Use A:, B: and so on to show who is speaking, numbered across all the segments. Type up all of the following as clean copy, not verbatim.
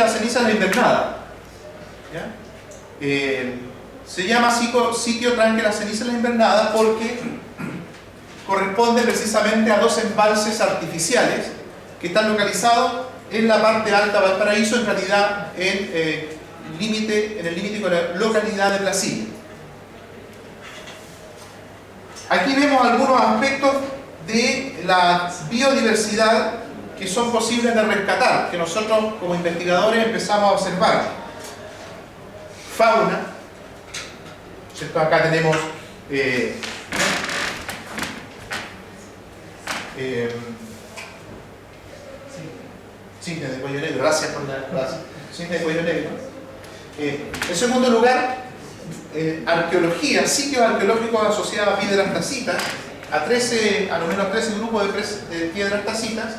A: La Ceniza La Invernada. ¿Ya? Se llama sitio Tranque La Ceniza La Invernada porque corresponde precisamente a dos embalses artificiales que están localizados en la parte alta de Valparaíso, en realidad en el límite con la localidad de Placilla. Aquí vemos algunos aspectos de la biodiversidad que son posibles de rescatar, que nosotros como investigadores empezamos a observar. Fauna, ¿cierto? Acá tenemos cisne de cuello negro, gracias por la frase. Cisne de cuello negro. En segundo lugar, arqueología, sitios arqueológicos asociados a piedras tacitas, a lo menos 13 grupos de piedras tacitas.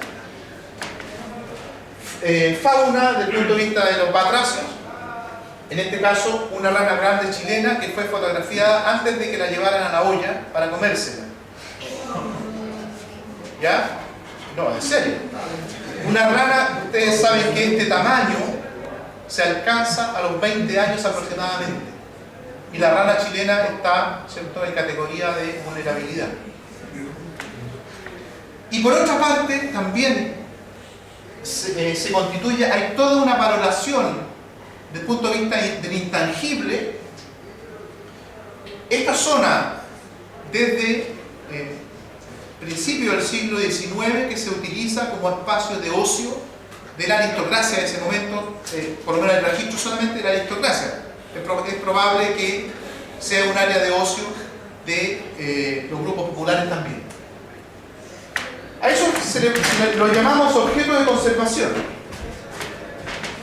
A: Fauna, desde el punto de vista de los batracios, en este caso una rana grande chilena que fue fotografiada antes de que la llevaran a la olla para comérsela. ¿Ya? No, en serio. Una rana, ustedes saben que este tamaño se alcanza a los 20 años aproximadamente. Y la rana chilena está, ¿cierto?, en categoría de vulnerabilidad. Y por otra parte, también se constituye, hay toda una valoración desde el punto de vista del intangible. Esta zona, desde principios del siglo XIX, que se utiliza como espacio de ocio de la aristocracia de ese momento, por lo menos el registro solamente de la aristocracia. Es probable que sea un área de ocio de los grupos populares también. A eso lo llamamos objetos de conservación.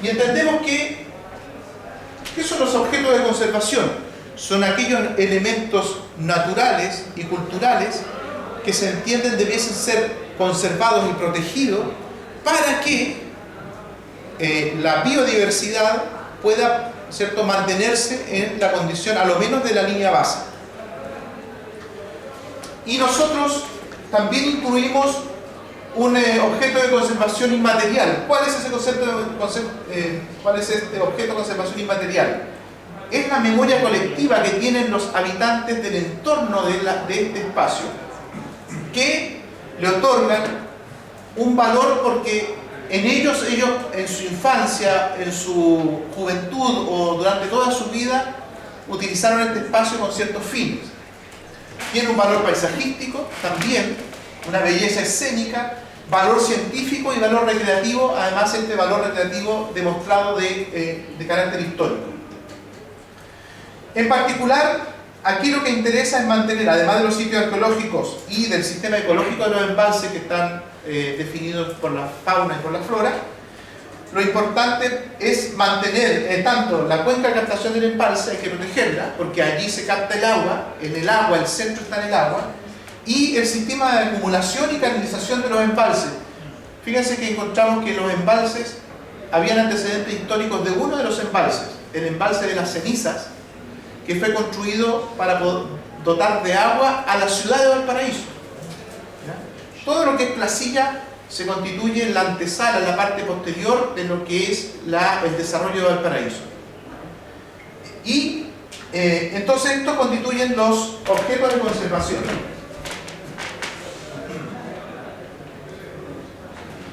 A: Y entendemos que ¿qué son los objetos de conservación? Son aquellos elementos naturales y culturales que se entienden debiesen ser conservados y protegidos para que la biodiversidad pueda, ¿cierto?, mantenerse en la condición a lo menos de la línea base. Y nosotros también incluimos un objeto de conservación inmaterial. ¿Cuál es ese cuál es este objeto de conservación inmaterial? Es la memoria colectiva que tienen los habitantes del entorno de este espacio, que le otorgan un valor porque ellos en su infancia, en su juventud o durante toda su vida utilizaron este espacio con ciertos fines. Tiene un valor paisajístico también, una belleza escénica, valor científico y valor recreativo, además este valor recreativo demostrado de carácter histórico. En particular, aquí lo que interesa es mantener, además de los sitios arqueológicos y del sistema ecológico de los embalses que están definidos por la fauna y por la flora, lo importante es mantener tanto la cuenca de captación del embalse, hay que protegerla, porque allí se capta el agua, el centro está en el agua, y el sistema de acumulación y canalización de los embalses. Fíjense que encontramos que los embalses, habían antecedentes históricos de uno de los embalses, el embalse de Las Cenizas, que fue construido para dotar de agua a la ciudad de Valparaíso. ¿Ya? Todo lo que es Placilla se constituye en la antesala, en la parte posterior de lo que es el desarrollo de Valparaíso. Y entonces estos constituyen los objetos de conservación.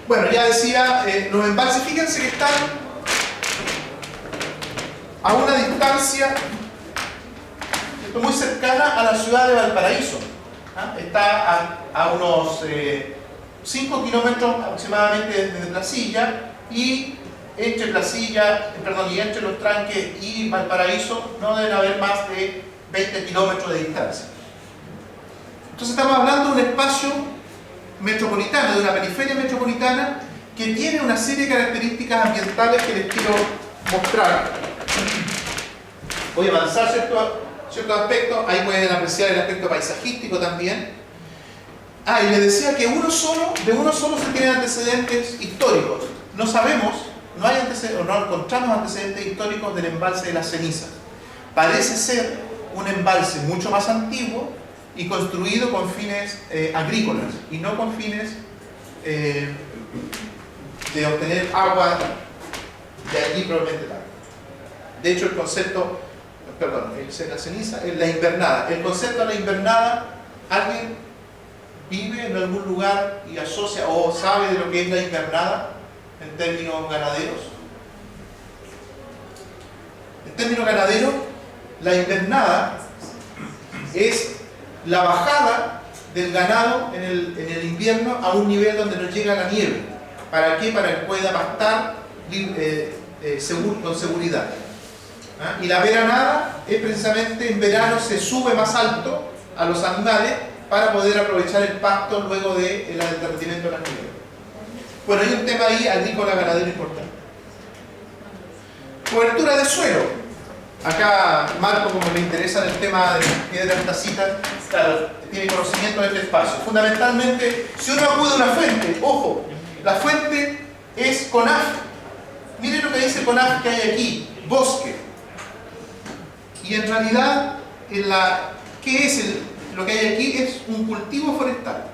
A: Bueno, ya decía, los embalses, fíjense que están a una distancia muy cercana a la ciudad de Valparaíso. ¿Ah? Está a unos 5 kilómetros aproximadamente desde Placilla, y entre los Tranques y Valparaíso no deben haber más de 20 kilómetros de distancia. Entonces estamos hablando de un espacio metropolitano, de una periferia metropolitana que tiene una serie de características ambientales que les quiero mostrar. Voy a avanzar ciertos aspectos, ahí pueden apreciar el aspecto paisajístico también. Y les decía que de uno solo se tienen antecedentes históricos. No sabemos, no encontramos antecedentes históricos del embalse de Las Cenizas. Parece ser un embalse mucho más antiguo y construido con fines agrícolas y no con fines de obtener agua de allí probablemente también. De hecho, el concepto, perdón, la ceniza, la invernada. El concepto de la invernada, ¿alguien vive en algún lugar y asocia o sabe de lo que es la invernada en términos ganaderos? En términos ganaderos, la invernada es la bajada del ganado en el invierno a un nivel donde no llega la nieve. ¿Para qué? Para que pueda pastar con seguridad. ¿Ah? Y la veranada es precisamente en verano se sube más alto a los animales para poder aprovechar el pasto luego del derretimiento de la nieve. Bueno, hay un tema ahí agrícola ganadero importante. Cobertura de suelo. Acá Marco, como le interesa el tema de las piedras tacitas, claro, tiene conocimiento de este espacio. Fundamentalmente, si uno acude a una fuente, ojo, la fuente es CONAF. Miren lo que dice CONAF que hay aquí, bosque. Y en realidad, ¿qué es lo que hay aquí? Es un cultivo forestal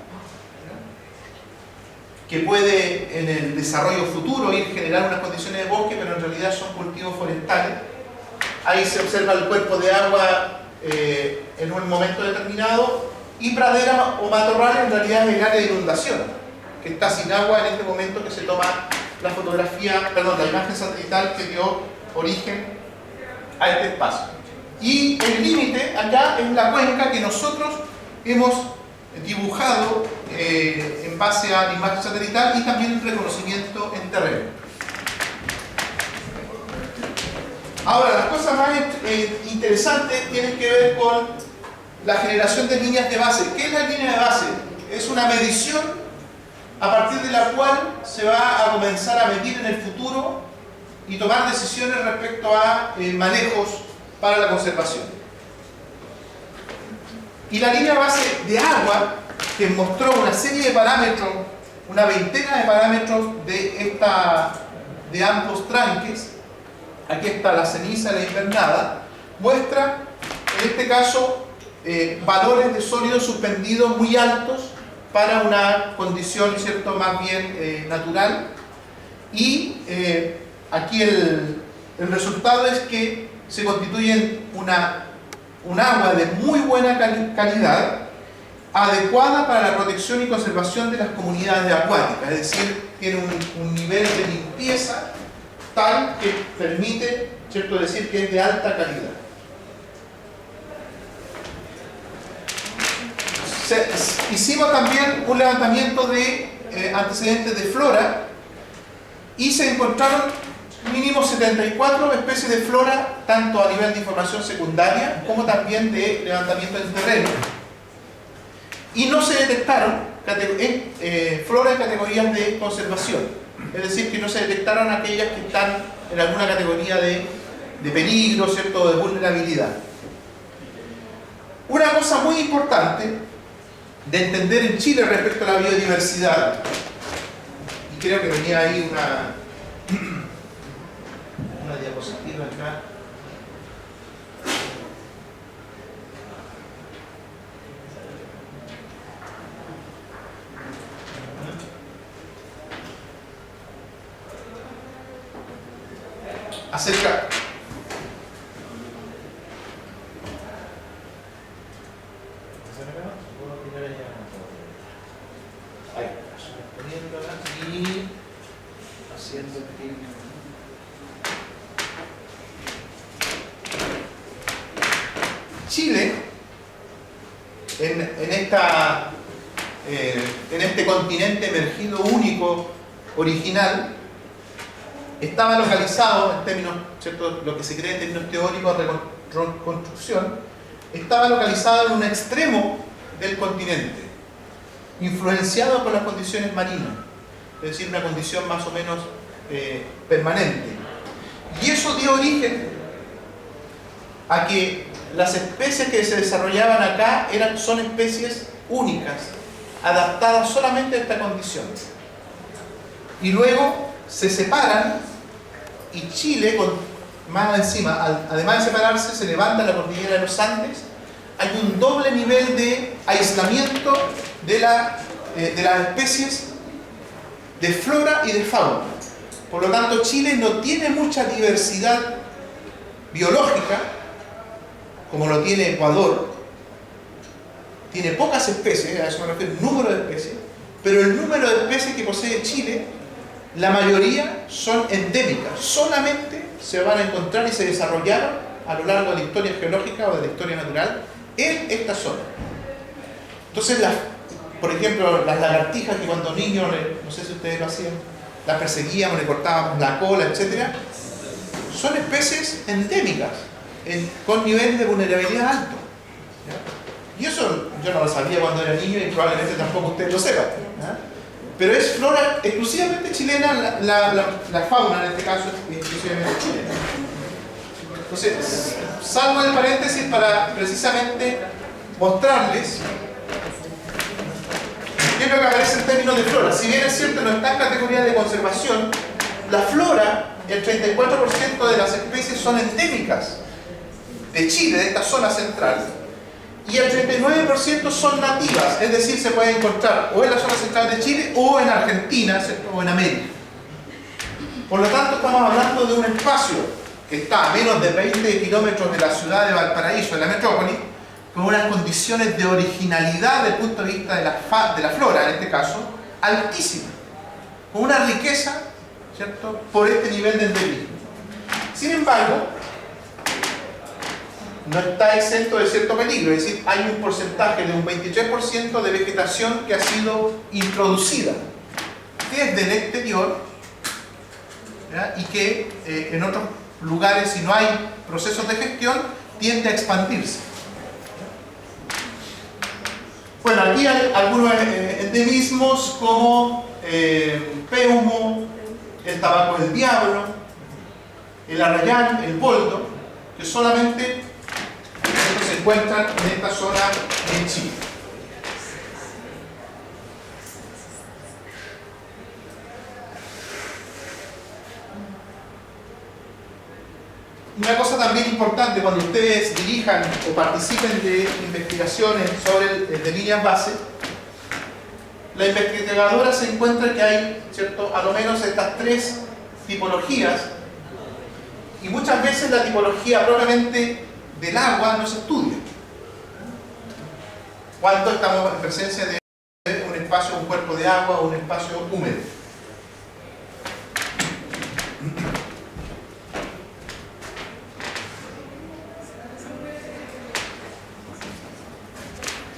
A: que puede en el desarrollo futuro ir generar unas condiciones de bosque, pero en realidad son cultivos forestales. Ahí se observa el cuerpo de agua en un momento determinado, y pradera o matorral en realidad es el área de inundación, que está sin agua en este momento que se toma la fotografía, perdón, la imagen satelital que dio origen a este espacio. Y el límite acá es la cuenca que nosotros hemos dibujado en base a la imagen satelital y también el reconocimiento en terreno. Ahora, las cosas más interesantes tienen que ver con la generación de líneas de base. ¿Qué es la línea de base? Es una medición a partir de la cual se va a comenzar a medir en el futuro y tomar decisiones respecto a manejos para la conservación. Y la línea base de agua, que mostró una serie de parámetros, una veintena de parámetros de ambos tranques, aquí está la ceniza, la invernada, muestra en este caso valores de sólidos suspendidos muy altos para una condición, ¿cierto?, más bien natural. Y aquí el resultado es que se constituyen un agua de muy buena calidad, adecuada para la protección y conservación de las comunidades acuáticas, es decir, tiene un nivel de limpieza tal que permite, ¿cierto?, decir que es de alta calidad. Hicimos también un levantamiento de antecedentes de flora y se encontraron mínimo 74 especies de flora, tanto a nivel de información secundaria como también de levantamiento en terreno. Y no se detectaron flora en categorías de conservación. Es decir, que no se detectaron aquellas que están en alguna categoría de peligro, ¿cierto?, de vulnerabilidad. Una cosa muy importante de entender en Chile respecto a la biodiversidad, y creo que venía ahí una diapositiva acá. Acerca. Ahí, poniéndola y haciendo clic. Chile, en este continente emergido único, original, estaba localizado, en términos, ¿cierto?, lo que se cree en términos teóricos de reconstrucción, estaba localizado en un extremo del continente, influenciado por las condiciones marinas, es decir, una condición más o menos permanente. Y eso dio origen a que las especies que se desarrollaban acá son especies únicas, adaptadas solamente a esta condición. Y luego se separan y Chile, más encima, además de separarse, se levanta la cordillera de los Andes. Hay un doble nivel de aislamiento de las especies de flora y de fauna. Por lo tanto, Chile no tiene mucha diversidad biológica, como lo tiene Ecuador. Tiene pocas especies, a eso me refiero, número de especies, pero el número de especies que posee Chile, la mayoría son endémicas. Solamente se van a encontrar y se desarrollaron a lo largo de la historia geológica o de la historia natural en esta zona. Entonces, por ejemplo, las lagartijas que cuando niños, no sé si ustedes lo hacían, las perseguíamos, le cortábamos la cola, etc. Son especies endémicas, con nivel de vulnerabilidad alto. ¿Ya? Y eso yo no lo sabía cuando era niño y probablemente tampoco ustedes lo sepan. ¿Ya? Pero es flora exclusivamente chilena, la fauna en este caso es exclusivamente chilena. Entonces, salgo el paréntesis para precisamente mostrarles qué es lo que aparece en términos de flora. Si bien es cierto, no está en categoría de conservación, la flora, el 34% de las especies son endémicas de Chile, de esta zona central, y el 39% son nativas, es decir, se pueden encontrar o en la zona central de Chile o en Argentina, ¿cierto? O en América. Por lo tanto, estamos hablando de un espacio que está a menos de 20 kilómetros de la ciudad de Valparaíso, en la metrópoli, con unas condiciones de originalidad desde el punto de vista de la flora, en este caso, altísima, con una riqueza, ¿cierto?, por este nivel de endemismo. Sin embargo, no está exento de cierto peligro, es decir, hay un porcentaje de un 23% de vegetación que ha sido introducida desde el exterior, ¿ya?, y que en otros lugares, si no hay procesos de gestión, tiende a expandirse. Bueno, aquí hay algunos endemismos como péumo, el tabaco del diablo, el arrayán, el boldo, que solamente se encuentran en esta zona en Chile. Una cosa también importante cuando ustedes dirijan o participen de investigaciones sobre de líneas base, la investigadora se encuentra que hay, ¿cierto?, a lo menos estas tres tipologías, y muchas veces la tipología propiamente del agua no se estudia. ¿Cuánto estamos en presencia de un espacio, un cuerpo de agua o un espacio húmedo?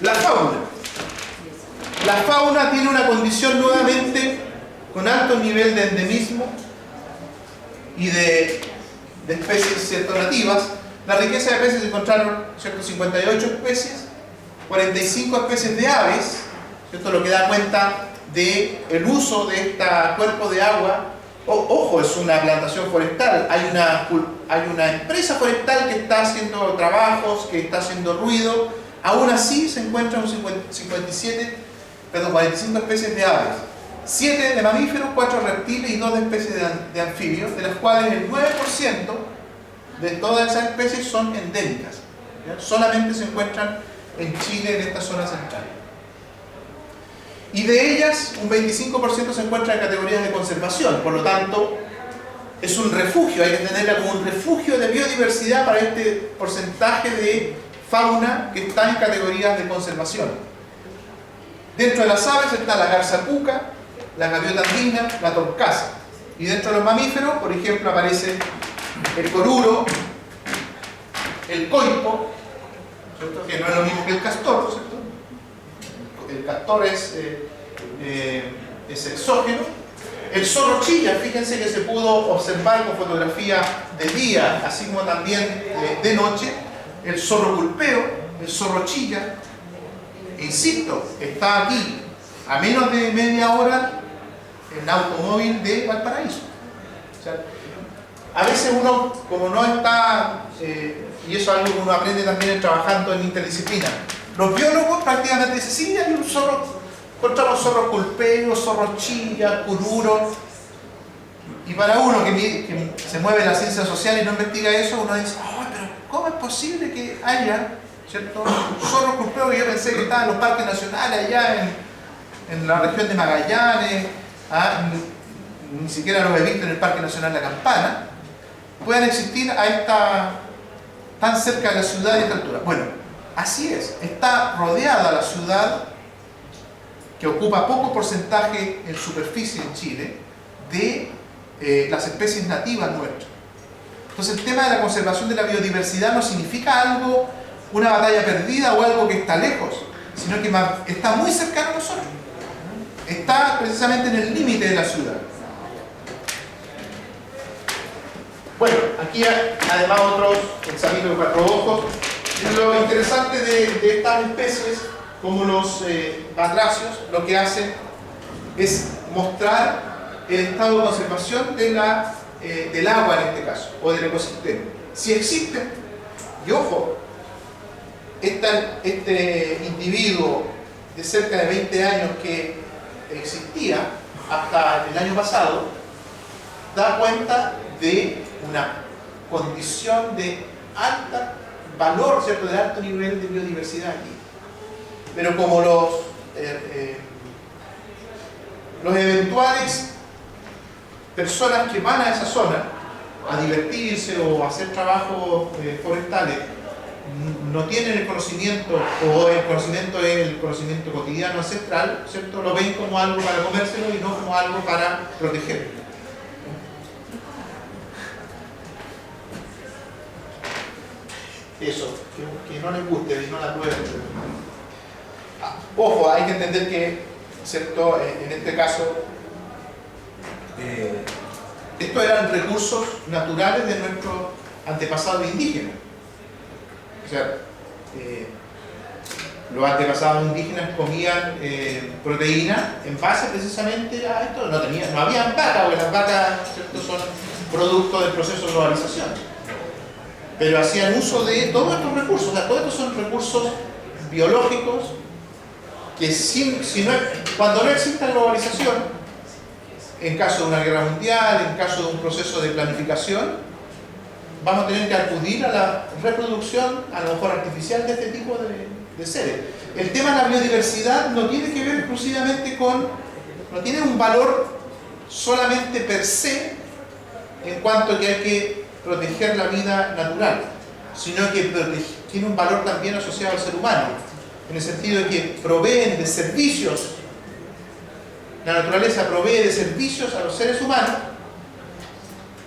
A: La fauna. La fauna tiene una condición nuevamente con alto nivel de endemismo y de especies, ¿cierto?, nativas. La riqueza de especies se encontraron, ¿cierto?, 58 especies, 45 especies de aves, ¿cierto?, lo que da cuenta del uso de este cuerpo de agua. Ojo, es una plantación forestal, hay una empresa forestal que está haciendo trabajos, que está haciendo ruido. Aún así se encuentran 45 especies de aves, 7 de mamíferos, 4 reptiles y 2 especies de anfibios, de las cuales el 9% de todas esas especies son endémicas. ¿Ya? Solamente se encuentran en Chile, en esta zona central. Y de ellas, un 25% se encuentra en categorías de conservación, por lo tanto, es un refugio, hay que tenerla como un refugio de biodiversidad para este porcentaje de fauna que está en categorías de conservación. Dentro de las aves está la garza cuca, la gaviota andina, la torcaza. Y dentro de los mamíferos, por ejemplo, aparece el coruro, el coipo, ¿cierto?, que no es lo mismo que el castor, ¿cierto? El castor es exógeno. El zorro chilla, fíjense que se pudo observar con fotografía de día, así como también de noche. El zorro culpeo, el zorro chilla, insisto, está aquí a menos de media hora en automóvil de Valparaíso. O sea, a veces uno, como no está, y eso es algo que uno aprende también trabajando en interdisciplina, los biólogos prácticamente dicen, sí, hay un zorro, encontramos zorros culpeos, zorros chillas, cururos, y para uno que se mueve en la ciencia social y no investiga eso, uno dice, oh, pero ¿cómo es posible que haya, ¿cierto?, zorros culpeos? Yo pensé que estaban en los parques nacionales allá en la región de Magallanes, ni siquiera los he visto en el Parque Nacional La Campana, puedan existir tan cerca de la ciudad y a esta altura. Bueno, así es, está rodeada la ciudad, que ocupa poco porcentaje en superficie en Chile, de las especies nativas nuestras. Entonces el tema de la conservación de la biodiversidad no significa algo, una batalla perdida o algo que está lejos, sino que está muy cercano a nosotros. Está precisamente en el límite de la ciudad. Bueno, aquí además otros, el sapito de cuatro ojos. Lo interesante de estas especies, como los batracios, lo que hacen es mostrar el estado de conservación del agua en este caso, o del ecosistema. Si existen, y ojo, este individuo de cerca de 20 años que existía hasta el año pasado, da cuenta de una condición de alto valor, ¿cierto?, de alto nivel de biodiversidad aquí. Pero como los eventuales personas que van a esa zona a divertirse o a hacer trabajos forestales no tienen el conocimiento, o el conocimiento es el conocimiento cotidiano ancestral, ¿cierto?, lo ven como algo para comérselo y no como algo para protegerlo. Eso, que no les guste y no la prueben. Ojo, hay que entender que, ¿cierto?, en este caso, estos eran recursos naturales de nuestros antepasados indígenas. O sea, los antepasados indígenas comían proteína en base precisamente a esto. No había vacas, porque las vacas, ¿cierto?, son producto del proceso de globalización. Pero hacían uso de todos estos recursos. O sea, todos estos son recursos biológicos que cuando no exista globalización, en caso de una guerra mundial, en caso de un proceso de planificación, vamos a tener que acudir a la reproducción, a lo mejor artificial, de este tipo de seres. El tema de la biodiversidad no tiene que ver exclusivamente no tiene un valor solamente per se, en cuanto a que hay que proteger la vida natural, sino que tiene un valor también asociado al ser humano, en el sentido de que proveen de servicios. La naturaleza provee de servicios a los seres humanos,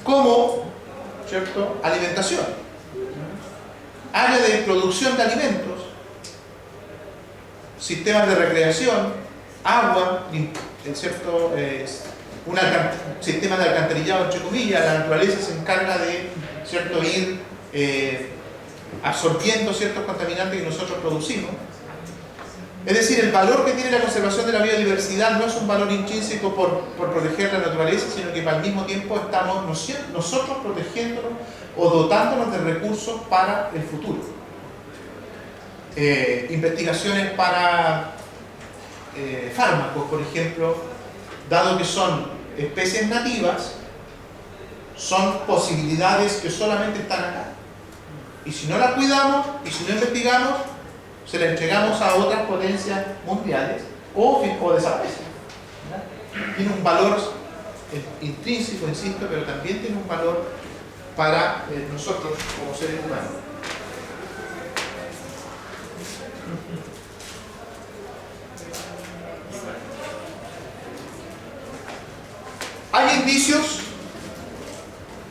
A: como, ¿cierto?, alimentación, área de producción de alimentos, sistemas de recreación, agua, ¿cierto?, sistema de alcantarillado, entre comillas. La naturaleza se encarga de, ¿cierto?, ir absorbiendo ciertos contaminantes que nosotros producimos. Es decir, el valor que tiene la conservación de la biodiversidad no es un valor intrínseco por proteger la naturaleza, sino que al mismo tiempo estamos nosotros protegiéndonos o dotándonos de recursos para el futuro. Investigaciones para fármacos, por ejemplo, dado que son especies nativas, son posibilidades que solamente están acá. Y si no las cuidamos, y si no investigamos, se la entregamos a otras potencias mundiales o desaparecen. Tiene un valor intrínseco, insisto, pero también tiene un valor para nosotros como seres humanos. Hay indicios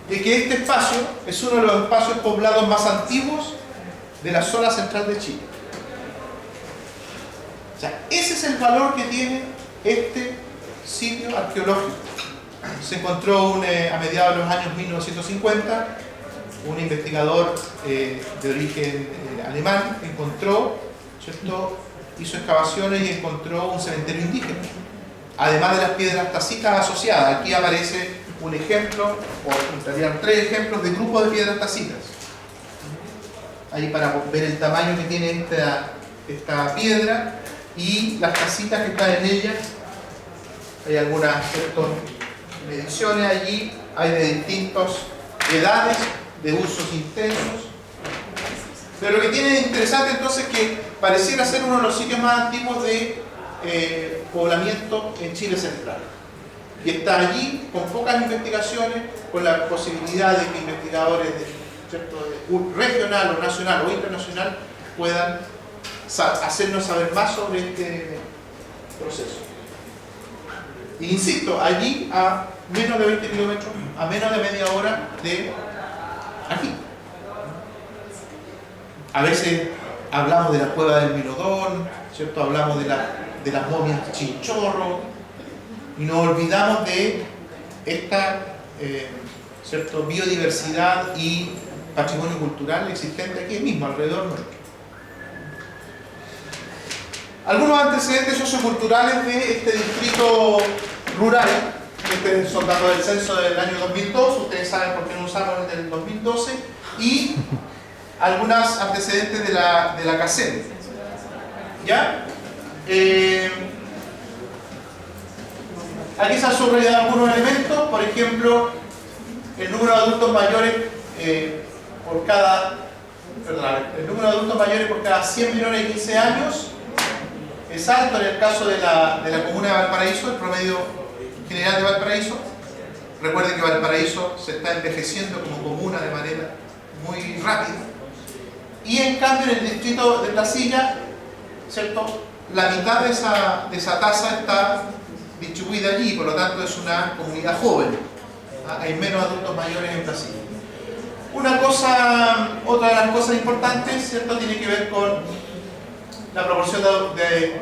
A: de que este espacio es uno de los espacios poblados más antiguos de la zona central de Chile. O sea, ese es el valor que tiene este sitio arqueológico. Se encontró a mediados de los años 1950, un investigador de origen alemán encontró, ¿cierto?, hizo excavaciones y encontró un cementerio indígena, además de las piedras tacitas asociadas. Aquí aparece un ejemplo, o en realidad 3 ejemplos de grupos de piedras tacitas. Ahí para ver el tamaño que tiene esta piedra y las casitas que están en ella. Hay algunas, ¿cierto?, mediciones allí, hay de distintas edades, de usos intensos. Pero lo que tiene de interesante entonces es que pareciera ser uno de los sitios más antiguos de poblamiento en Chile central. y está allí con pocas investigaciones, con la posibilidad de que investigadores regional o nacional o internacional puedan hacernos saber más sobre este proceso. E insisto, allí a menos de 20 kilómetros, a menos de media hora de aquí. A veces hablamos de la cueva del Milodón, ¿cierto? Hablamos de las momias Chinchorro, y nos olvidamos de esta ¿cierto? Biodiversidad y patrimonio cultural existente aquí mismo, alrededor nuestro. Algunos antecedentes socioculturales de este distrito rural, estos son datos del censo del año 2002, ustedes saben por qué no usamos el del 2012, y algunos antecedentes de la CACEN. ¿Ya? Aquí se han subrayado algunos elementos, por ejemplo, el número de adultos mayores por cada 100 menores de 15 años es alto en el caso de la comuna de Valparaíso, el promedio general de Valparaíso. Recuerden que Valparaíso se está envejeciendo como comuna de manera muy rápida. Y en cambio en el distrito de Placilla, ¿cierto? La mitad de esa tasa está distribuida allí, por lo tanto es una comunidad joven. Hay menos adultos mayores en Placilla. Otra de las cosas importantes, ¿cierto? Tiene que ver con la proporción de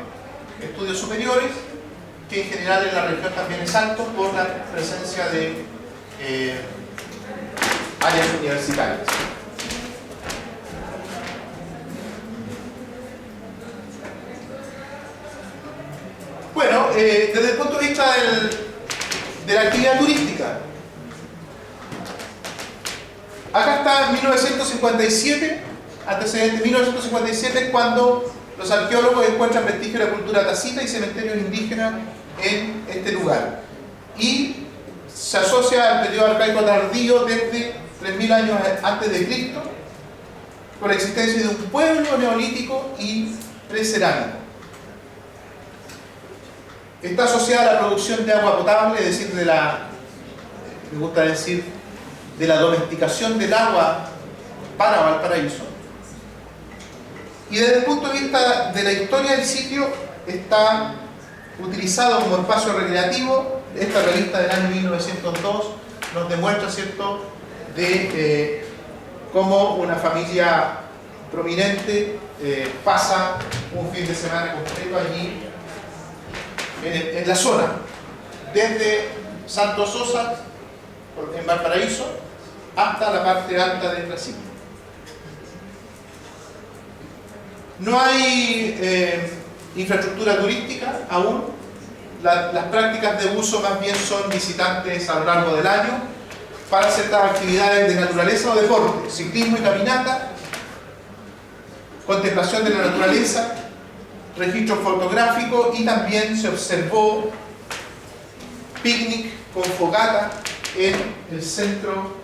A: estudios superiores, que en general en la región también es alto por la presencia de áreas universitarias. Bueno, desde el punto de vista de la actividad turística, acá está 1957, antecedente 1957, cuando los arqueólogos encuentran vestigios de la cultura tacita y cementerios indígenas en este lugar. Y se asocia al periodo arcaico tardío desde 3000 años antes de Cristo, con la existencia de un pueblo neolítico y precerámico. Está asociada a la producción de agua potable, es decir, de la domesticación del agua para Valparaíso. Y desde el punto de vista de la historia del sitio, está utilizado como espacio recreativo. Esta revista del año 1902 nos demuestra, ¿cierto?, de cómo una familia prominente pasa un fin de semana completo allí en la zona, desde Santo Sosa, en Valparaíso, hasta la parte alta de Brasil. No hay infraestructura turística aún. Las prácticas de uso más bien son visitantes a lo largo del año para ciertas actividades de naturaleza o deporte, ciclismo y caminata, contemplación de la naturaleza, registro fotográfico, y también se observó picnic con fogata en el centro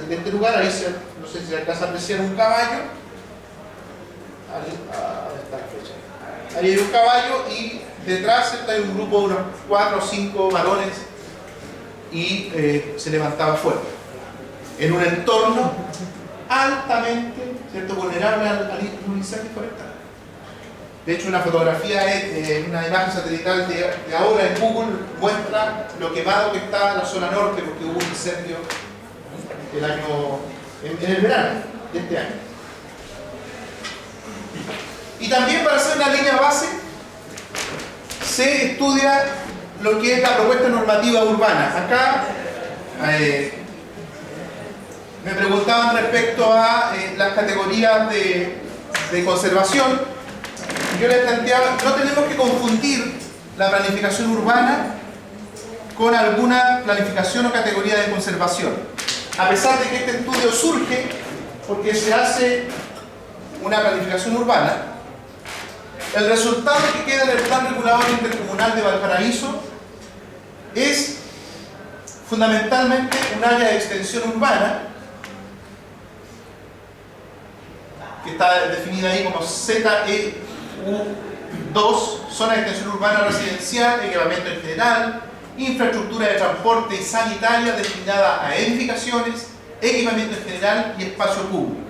A: de este lugar. Ahí no sé si se alcanza a apreciar un caballo. Ahí hay un caballo y detrás hay un grupo de unos 4 o 5 varones y se levantaba fuego en un entorno altamente, ¿cierto?, vulnerable al incendio forestal. De hecho, una fotografía, una imagen satelital de ahora en Google muestra lo quemado que está la zona norte, porque hubo un incendio en el verano de este año. Y también, para hacer una línea base, se estudia lo que es la propuesta normativa urbana. Acá me preguntaban respecto a las categorías de conservación. Yo les planteaba, no tenemos que confundir la planificación urbana con alguna planificación o categoría de conservación. A pesar de que este estudio surge porque se hace una planificación urbana, el resultado que queda en el Plan Regulador Intercomunal de Valparaíso es fundamentalmente un área de extensión urbana que está definida ahí como ZEU2, zona de extensión urbana residencial, equipamiento en general, infraestructura de transporte y sanitaria destinada a edificaciones, equipamiento en general y espacio público.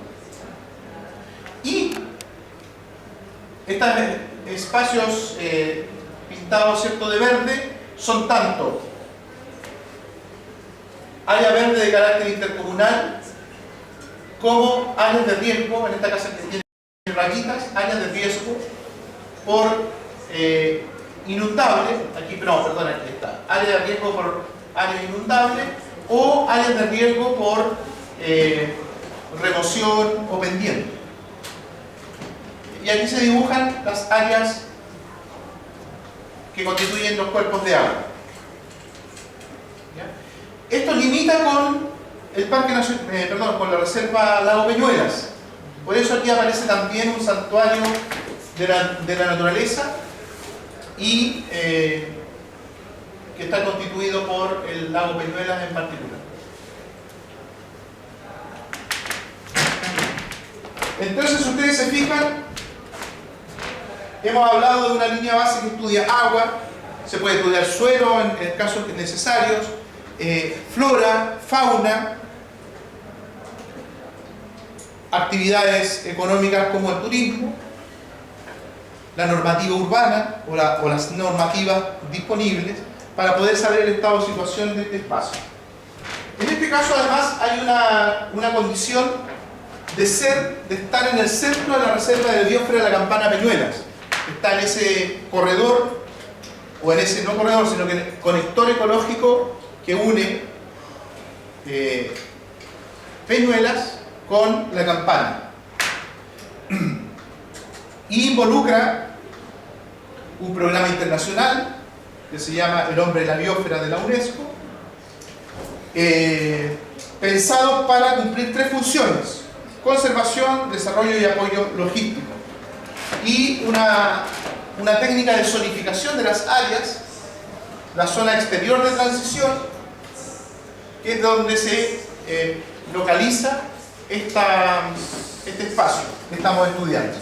A: Y estos espacios pintados, ¿cierto?, de verde son tanto área verde de carácter intercomunal como áreas de riesgo, en esta casa que tiene rayitas, áreas de riesgo por inundable, aquí está, área de riesgo por área inundable o áreas de riesgo por remoción o pendiente. Y aquí se dibujan las áreas que constituyen los cuerpos de agua. ¿Ya? Esto limita con el Parque Nacional, con la Reserva Lago Peñuelas. Por eso aquí aparece también un santuario de la naturaleza y que está constituido por el lago Peñuelas en particular. Entonces, ustedes se fijan, hemos hablado de una línea base que estudia agua, se puede estudiar suelo en casos necesarios, flora, fauna, actividades económicas como el turismo, la normativa urbana o las normativas disponibles para poder saber el estado de situación de este espacio. En este caso, además, hay una condición de estar en el centro de la reserva de biosfera de la Campana Peñuelas. Está en ese corredor, o en ese no corredor, sino que en el conector ecológico que une Peñuelas con la Campana. Y involucra un programa internacional que se llama El Hombre de la Biosfera de la UNESCO, pensado para cumplir tres funciones: conservación, desarrollo y apoyo logístico, y una técnica de zonificación de las áreas, la zona exterior de transición, que es donde se localiza este espacio que estamos estudiando.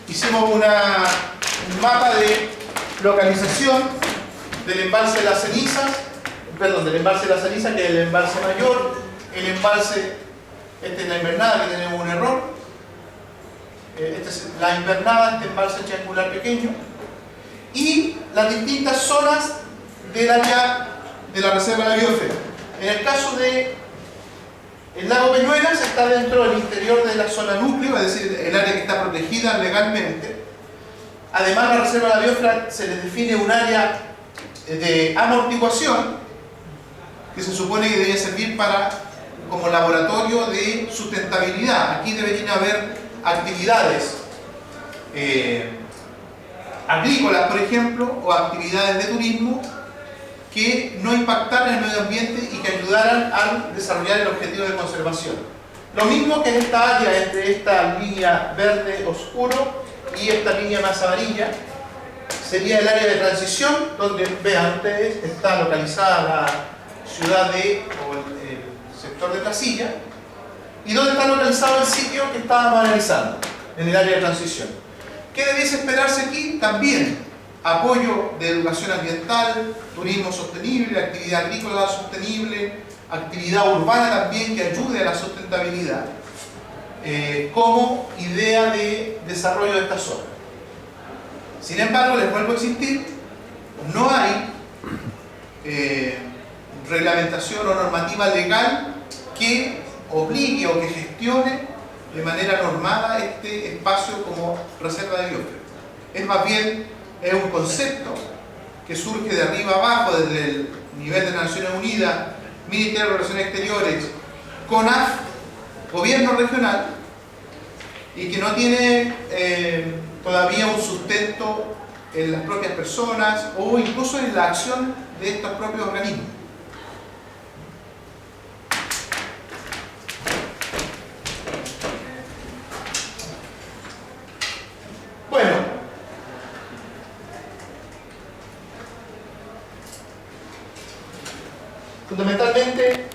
A: Hicimos un mapa de localización del embalse de las cenizas, del embalse de la ceniza, que es el embalse mayor, el embalse, esta es la invernada, que tenemos un error, esta es la invernada, este embalse triangular pequeño, y las distintas zonas del área de la reserva de la biosfera. En el caso de el lago Peñuelas, está dentro del interior de la zona núcleo, es decir, el área que está protegida legalmente. Además, la reserva de la biosfera se les define un área de amortiguación que se supone que debería servir como laboratorio de sustentabilidad. Aquí deberían haber actividades agrícolas, por ejemplo, o actividades de turismo que no impactaran el medio ambiente y que ayudaran a desarrollar el objetivo de conservación. Lo mismo que en esta área, entre esta línea verde oscuro y esta línea más amarilla, sería el área de transición, donde, vean ustedes, está localizada la ciudad o el sector de Placilla, y donde está localizado el sitio que estábamos analizando, en el área de transición. ¿Qué debiese esperarse aquí? También apoyo de educación ambiental, turismo sostenible, actividad agrícola sostenible, actividad urbana también que ayude a la sustentabilidad, como idea de desarrollo de esta zona. Sin embargo, les vuelvo a insistir, no hay reglamentación o normativa legal que obligue o que gestione de manera normada este espacio como reserva de biosfera. Es más bien un concepto que surge de arriba abajo, desde el nivel de Naciones Unidas, Ministerio de Relaciones Exteriores, CONAF, Gobierno regional, y que no tiene todavía un sustento en las propias personas o incluso en la acción de estos propios organismos. Bueno, fundamentalmente